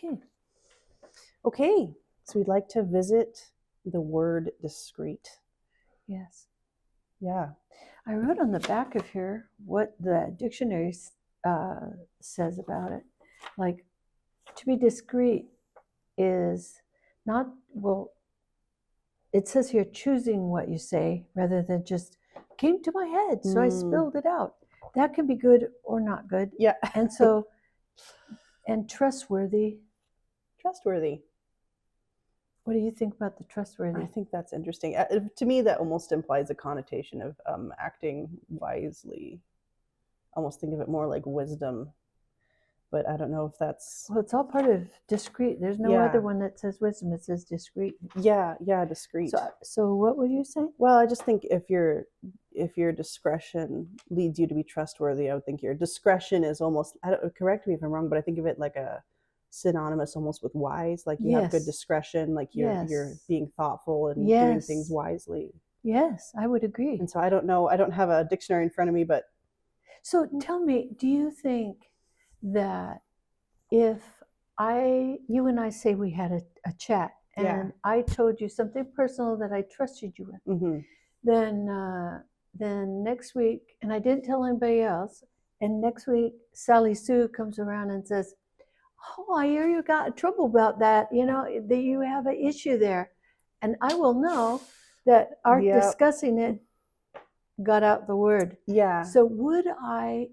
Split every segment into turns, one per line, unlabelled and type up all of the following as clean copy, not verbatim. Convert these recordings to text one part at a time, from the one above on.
Okay. Okay. So we'd like to visit the word discreet.
Yes.
Yeah.
I wrote on the back of here what the dictionary says about it. Like, to be discreet is not, well, it says here choosing what you say rather than just came to my head, so I spilled it out. That can be good or not good.
Yeah.
And so, and trustworthy.
Trustworthy.
What do you think about the trustworthy?
I think that's interesting. To me, that almost implies a connotation of acting wisely. Almost think of it more like wisdom. But I don't know if that's...
Well, it's all part of discreet. There's no other one that says wisdom. It says discreet.
Yeah, discreet.
So what would you say?
Well, I just think if your discretion leads you to be trustworthy, I would think your discretion is almost, correct me if I'm wrong, but I think of it like a synonymous almost with wise. Like you have good discretion, like you're being thoughtful and doing things wisely.
Yes, I would agree.
And so I don't know, I don't have a dictionary in front of me, but...
So tell me, do you think that if you and I say we had a chat and I told you something personal that I trusted you with, then next week, and I didn't tell anybody else, and next week Sally Sue comes around and says, "Oh, I hear you got trouble about that, that you have an issue there," and I will know that our discussing it got out the word.
Yeah.
So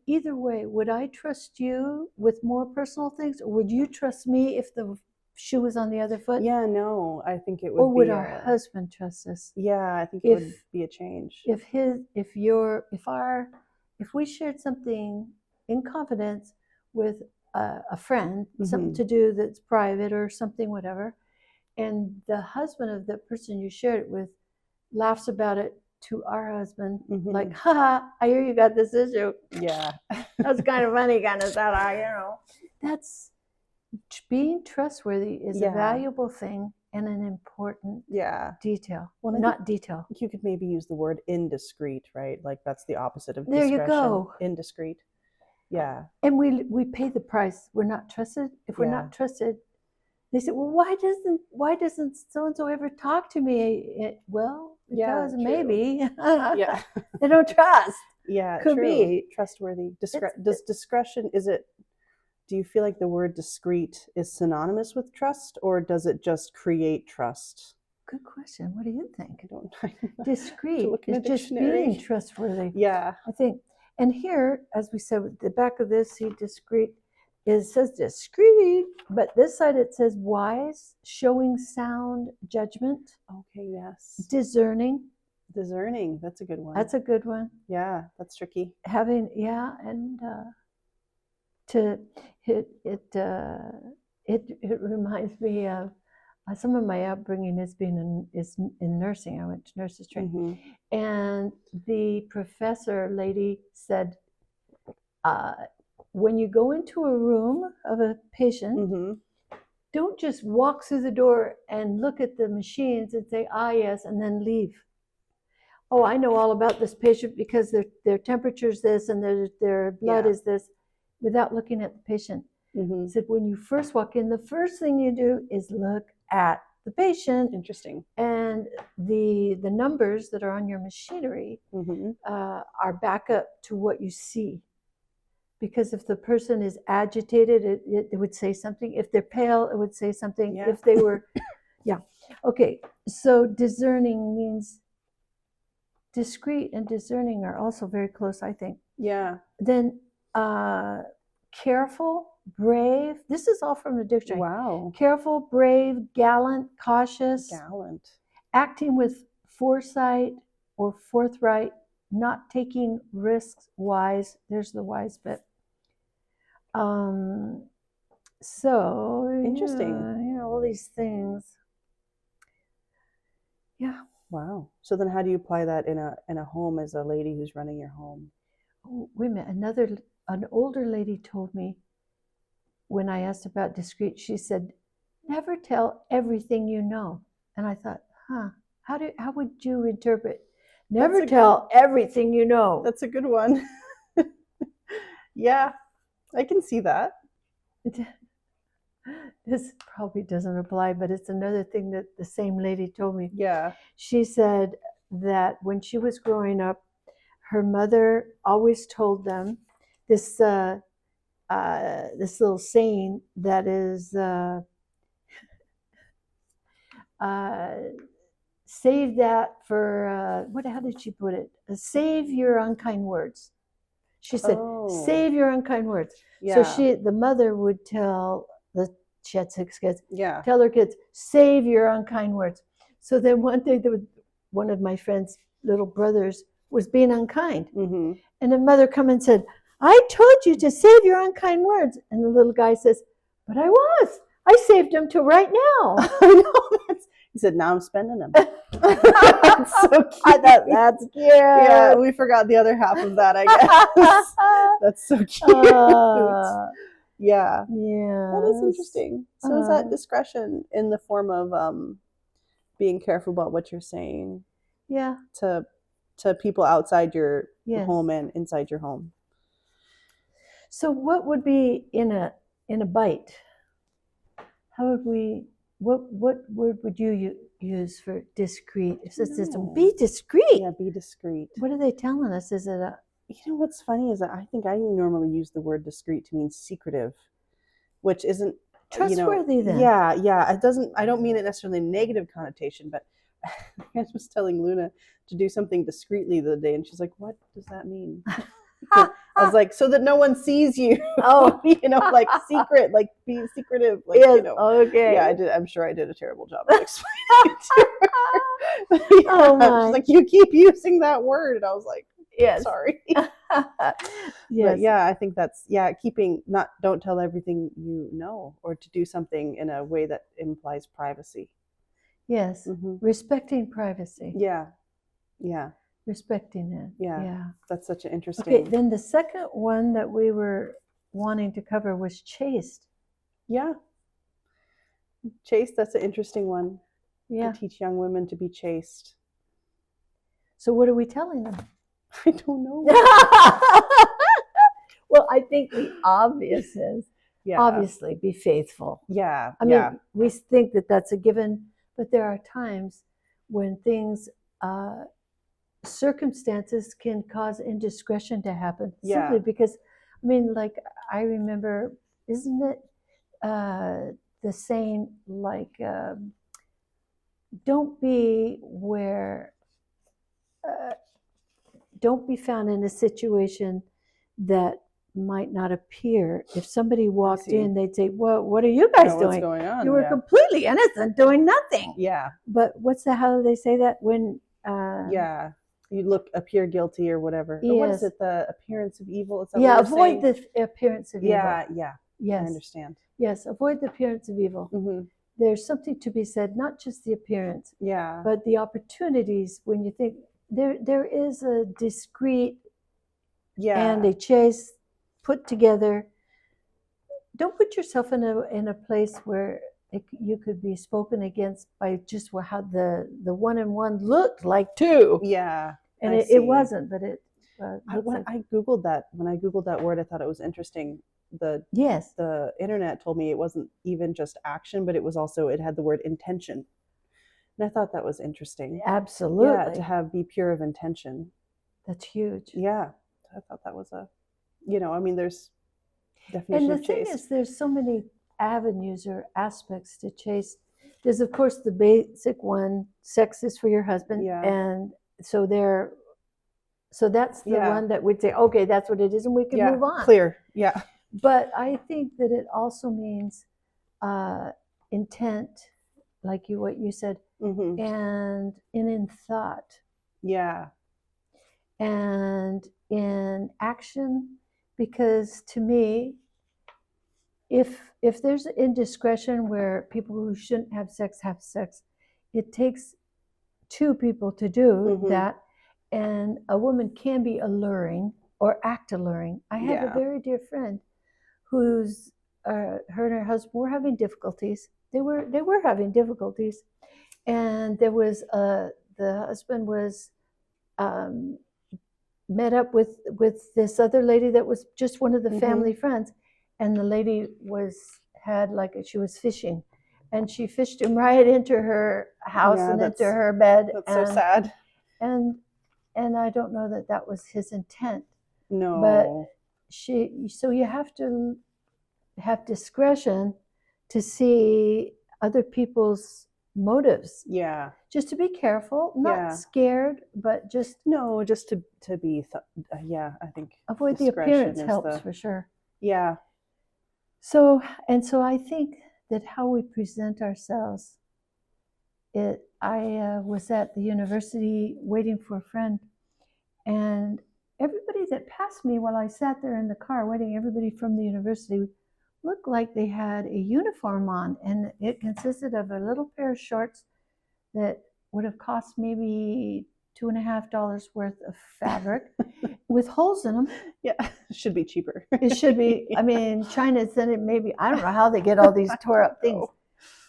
either way, would I trust you with more personal things, or would you trust me if the shoe was on the other foot?
Yeah, no, I think it would.
Or would our husband trust us?
Yeah, I think it would be a change.
If we shared something in confidence with a friend, something to do that's private or something, whatever, and the husband of the person you shared it with laughs about it to our husband, like, "Ha, I hear you got this issue."
Yeah.
That's kind of funny, kind of that, That's being trustworthy is a valuable thing and an important detail. Well, not detail.
You could maybe use the word indiscreet, right? Like that's the opposite of discretion.
There you go.
Indiscreet. Yeah.
And we pay the price. We're not trusted. If we're not trusted, they say, "Well, why doesn't so and so ever talk to me?" Well, because maybe they don't trust.
Yeah,
could be
trustworthy. Does discretion, do you feel like the word discreet is synonymous with trust, or does it just create trust?
Good question. What do you think?
I don't know.
Discreet is just being trustworthy.
Yeah,
I think. And here, as we said, at the back of this, discreet. It says discreet, but this side it says wise, showing sound judgment.
Okay, yes.
Discerning.
That's a good one.
That's a good one.
Yeah, that's tricky.
And it reminds me of some of my upbringing is in nursing. I went to nurses training, and the professor lady said, when you go into a room of a patient, don't just walk through the door and look at the machines and say, "Ah, yes," and then leave. "Oh, I know all about this patient because their temperature is this and their blood is this," without looking at the patient. He said, when you first walk in, the first thing you do is look at the patient.
Interesting.
And the numbers that are on your machinery are back up to what you see. Because if the person is agitated, it would say something. If they're pale, it would say something.
Yeah.
If they were, Okay, so discerning means discreet and discerning are also very close, I think.
Yeah.
Then careful, brave. This is all from the dictionary.
Wow.
Careful, brave, gallant, cautious.
Gallant.
Acting with foresight or forthright, not taking risks, wise. There's the wise bit. So
interesting.
All these things. Yeah.
Wow. So then how do you apply that in a home as a lady who's running your home?
Oh, wait a minute. An older lady told me when I asked about discreet, she said, "Never tell everything you know." And I thought, how would you interpret? Never tell everything you know.
That's a good one. Yeah, I can see that.
This probably doesn't apply, but it's another thing that the same lady told me.
Yeah.
She said that when she was growing up, her mother always told them this this little saying that is save that for what? How did she put it? Save your unkind words. She said,
Oh.
"Save your unkind words."
Yeah.
So the mother would tell she had 6 kids.
Yeah.
Tell her kids, "Save your unkind words." So then one day, one of my friend's little brothers was being unkind,
Mm-hmm.
and the mother come and said, "I told you to save your unkind words," and the little guy says, "But I saved them till right now."
He said, "Now I'm spending them." That's so cute.
That's cute.
Yeah, we forgot the other half of that, I guess. That's so cute. Yeah.
Yeah.
That is interesting. So is that discretion in the form of being careful about what you're saying?
Yeah.
To people outside your
Yes.
home and inside your home.
So what would be in a bite? How would we? What word would you use for discreet? It says be discreet.
Yeah, be discreet.
What are they telling us? Is it a?
You know what's funny is that I think I normally use the word discreet to mean secretive, which isn't
trustworthy then.
Yeah. It doesn't. I don't mean it necessarily in a negative connotation, but I was telling Luna to do something discreetly the other day, and she's like, "What does that mean?" I was like, "So that no one sees you."
Oh,
like secret, like be secretive. Like,
yes. Okay.
Yeah, I did. I'm sure I did a terrible job of explaining it to her.
Oh my.
She's like, "You keep using that word," and I was like,
"Yes,
sorry."
Yes.
But yeah, I think that's don't tell everything you know, or to do something in a way that implies privacy.
Yes.
Mm-hmm.
Respecting privacy.
Yeah.
Respecting it. Yeah.
That's such an interesting.
Okay, then the second one that we were wanting to cover was chaste.
Yeah. Chaste, that's an interesting one.
Yeah.
To teach young women to be chaste.
So what are we telling them?
I don't know.
Well, I think the obvious is obviously be faithful.
Yeah.
I mean, we think that that's a given, but there are times when things, circumstances can cause indiscretion to happen. Simply because, I mean, like I remember, isn't it the saying like, don't be found in a situation that might not appear. If somebody walked in, they'd say, "Well, what are you guys doing?
What's going on?
You were completely innocent, doing nothing."
Yeah.
But how do they say that when?
You appear guilty or whatever.
Yes.
Or what is it? The appearance of evil. Is that
yeah.
what
Avoid
saying?
The appearance of evil.
Yeah.
Yes.
I understand.
Yes. Avoid the appearance of evil.
Mm-hmm.
There's something to be said, not just the appearance.
Yeah.
But the opportunities when you think there is a discreet.
Yeah.
And a chaste put together. Don't put yourself in a place where you could be spoken against by just how the 1 and 1 looked like 2.
Yeah.
And it wasn't, but it.
I googled that. When I googled that word, I thought it was interesting. The internet told me it wasn't even just action, but it had the word intention, and I thought that was interesting.
Absolutely.
Yeah, to be pure of intention.
That's huge.
Yeah. I thought that was there's definition
and the
of chaste.
thing is, there's so many avenues or aspects to chaste. There's of course the basic one: sex is for your husband, and so that's the one that we'd say, okay, that's what it is, and we can move on.
Clear, yeah.
But I think that it also means intent, like what you said, and in thought.
Yeah.
And in action, because to me, if there's indiscretion where people who shouldn't have sex, it takes 2 people to do that, and a woman can be alluring or act alluring. I have a very dear friend who's her and her husband were having difficulties. They were having difficulties, and there was the husband was met up with this other lady that was just one of the family friends, and the lady had she was fishing, and she fished him right into her house and into her bed.
That's so sad.
And I don't know that was his intent.
No.
But so you have to have discretion to see other people's motives.
Yeah.
Just to be careful, not scared, but just
to be I think
avoid the appearance helps for sure.
Yeah.
So I think that how we present ourselves, I was at the university waiting for a friend, and everybody that passed me while I sat there in the car waiting, everybody from the university looked like they had a uniform on, and it consisted of a little pair of shorts that would have cost maybe $2.50 worth of fabric with holes in them.
Yeah, it should be cheaper.
It should be. I mean, China sent it maybe, I don't know how they get all these tore up things.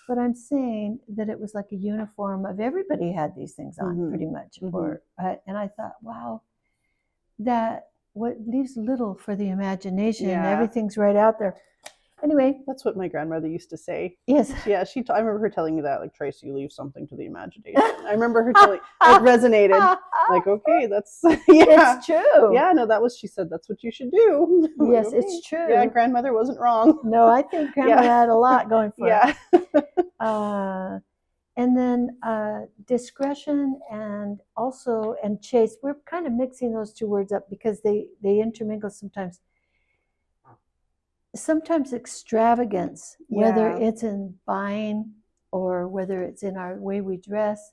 But I'm saying that it was like a uniform of everybody had these things on pretty much. And I thought, wow, that what leaves little for the imagination. Everything's right out there. Anyway,
that's what my grandmother used to say.
Yes.
Yeah, I remember her telling me that, like, Tracy, you leave something to the imagination. I remember her telling, it resonated. Like, okay, that's
it's true.
Yeah, no, she said that's what you should do.
Yes, okay. It's true.
Yeah, grandmother wasn't wrong.
No, I think grandma had a lot going for
her.
And then discretion and chaste. We're kind of mixing those two words up because they intermingle sometimes. Sometimes extravagance, whether it's in buying or whether it's in our way we dress,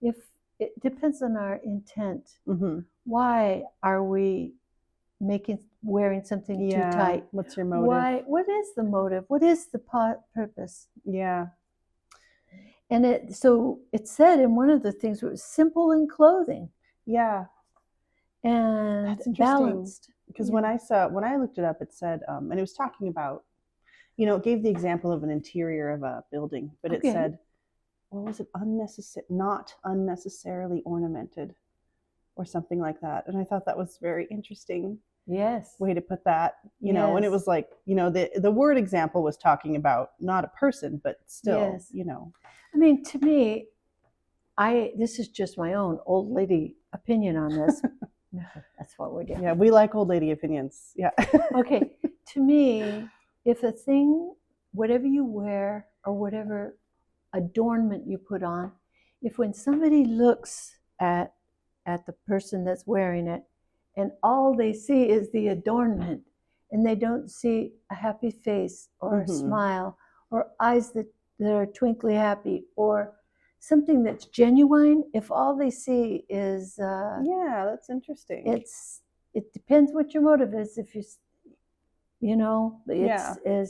if it depends on our intent. Why are we wearing something too tight?
What's your motive?
What is the motive? What is the purpose?
Yeah.
And it said in one of the things, it was simple in clothing.
Yeah.
And
that's
balanced.
Because when I looked it up, it said, and it was talking about, it gave the example of an interior of a building, but it said, what was it? Not unnecessarily ornamented, or something like that. And I thought that was very interesting.
Yes.
Way to put that, and it was like, the word example was talking about not a person, but still,
I mean, to me, this is just my own old lady opinion on this. That's what we're doing.
Yeah, we like old lady opinions. Yeah.
Okay. To me, if a thing, whatever you wear or whatever adornment you put on, if when somebody looks at the person that's wearing it and all they see is the adornment and they don't see a happy face or a smile or eyes that are twinkly happy or something that's genuine, if all they see is
that's interesting.
It depends what your motive is. If is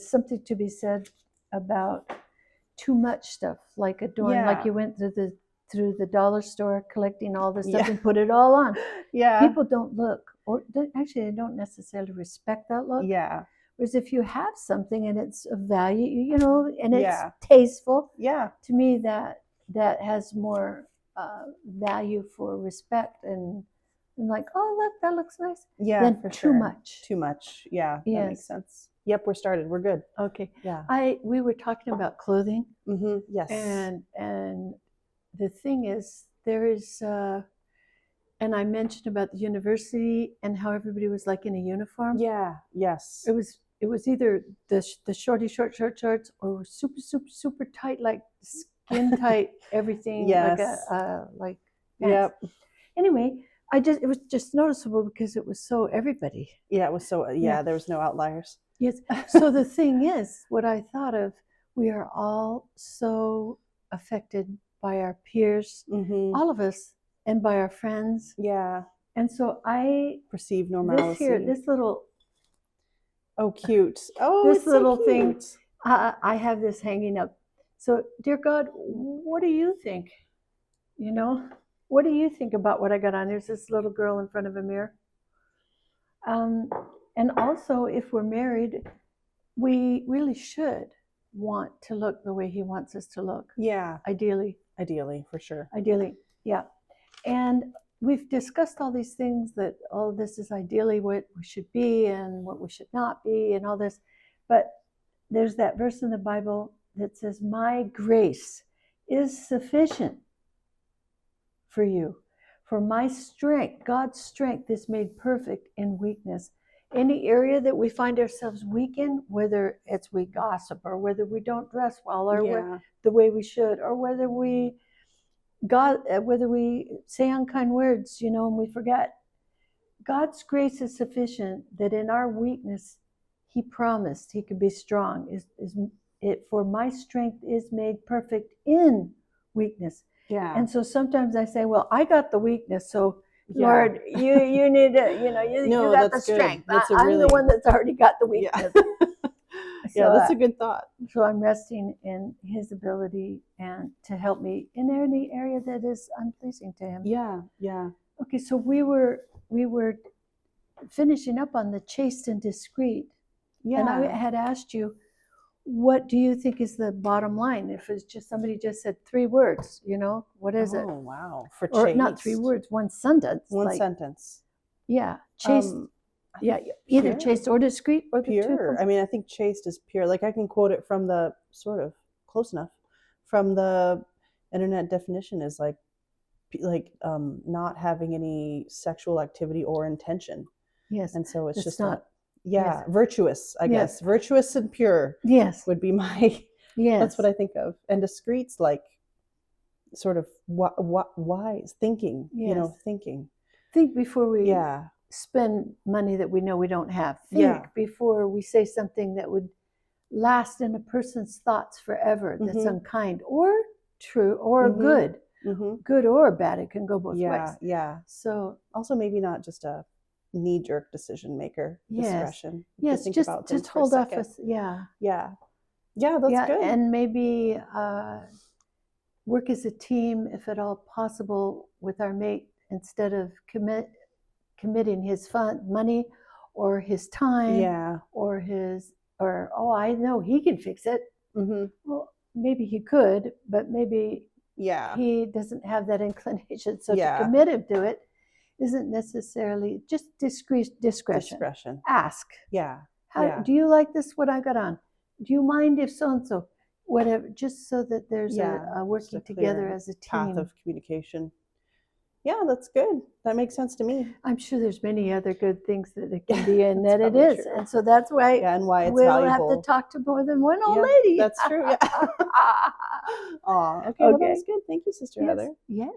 something to be said about too much stuff, like adorn, like you went through the dollar store collecting all this stuff and put it all on. People don't look, or they don't necessarily respect that look. Whereas if you have something and it's of value, and it's tasteful, to me that has more value for respect and like, oh, look, that looks nice. Than
for
too much.
Too much. Yeah, that makes sense. Yep, we're started. We're good.
Okay.
Yeah.
We were talking about clothing.
Yes.
And the thing is, there is, and I mentioned about the university and how everybody was like in a uniform.
Yeah. Yes.
It was either the short shorts or super, super, super tight, like skin tight, everything.
Yes.
Like pants. Yep. Anyway, it was just noticeable because it was so everybody.
Yeah, it was so, there was no outliers.
Yes. So the thing is, what I thought of, we are all so affected by our peers, all of us, and by our friends.
Yeah.
And so I
perceive normalcy.
This little.
Oh, cute. Oh,
this little
so
thing. I have this hanging up. So, dear God, what do you think? What do you think about what I got on? There's this little girl in front of a mirror. And also, if we're married, we really should want to look the way he wants us to look.
Yeah.
Ideally, for sure. Ideally, yeah. And we've discussed all these things, that all of this is ideally what we should be and what we should not be and all this. But there's that verse in the Bible that says, my grace is sufficient for you. For my strength, God's strength is made perfect in weakness. Any area that we find ourselves weak in, whether it's we gossip or whether we don't dress well or the way we should, or whether we say unkind words, and we forget. God's grace is sufficient that in our weakness, he promised he could be strong. For my strength is made perfect in weakness.
Yeah.
And so sometimes I say, well, I got the weakness, so Lord, you need to, you got the strength. I'm the one that's already got the weakness.
Yeah, that's a good thought.
So I'm resting in his ability and to help me in any area that is unpleasing to him.
Yeah, yeah.
Okay, so we were finishing up on the chaste and discreet. Yeah. And I had asked you, what do you think is the bottom line? If it's just somebody just said 3 words, what is it?
Oh, wow. For
or
chaste.
Not 3 words, one sentence.
One sentence.
Yeah, chaste. Either pure. Chaste or discreet or the
pure.
two.
I mean, I think chaste is pure. Like I can quote it from the sort of close enough from the internet definition is like not having any sexual activity or intention.
Yes.
And so it's just
not.
Yeah, yes. Virtuous, I guess. Virtuous and pure.
Yes.
Would be my. Yes. That's what I think of. And discreet's like sort of wise thinking.
Yes.
Thinking.
Think before we spend money that we know we don't have. Think before we say something that would last in a person's thoughts forever. That's unkind or true or good. Good or bad. It can go both ways.
Yeah. So also maybe not just a knee-jerk decision maker. Discretion.
Yes, just hold off with yeah, that's good. And maybe work as a team if at all possible with our mate instead of committing his money or his time or I know he can fix it. Well, maybe he could, but maybe he doesn't have that inclination. So to commit him to it isn't necessarily just discretion. Ask. Do you like this, what I got on? Do you mind if so-and-so? Whatever, just so that there's a working together as a team.
Path of communication. Yeah, that's good. That makes sense to me.
I'm sure there's many other good things that it can be in that it is. True. And so that's why,
and why it's
we'll
valuable.
Have to talk to more than one old lady.
That's true. Yeah. Okay, well, that was good. Thank you, Sister Heather.
Yes.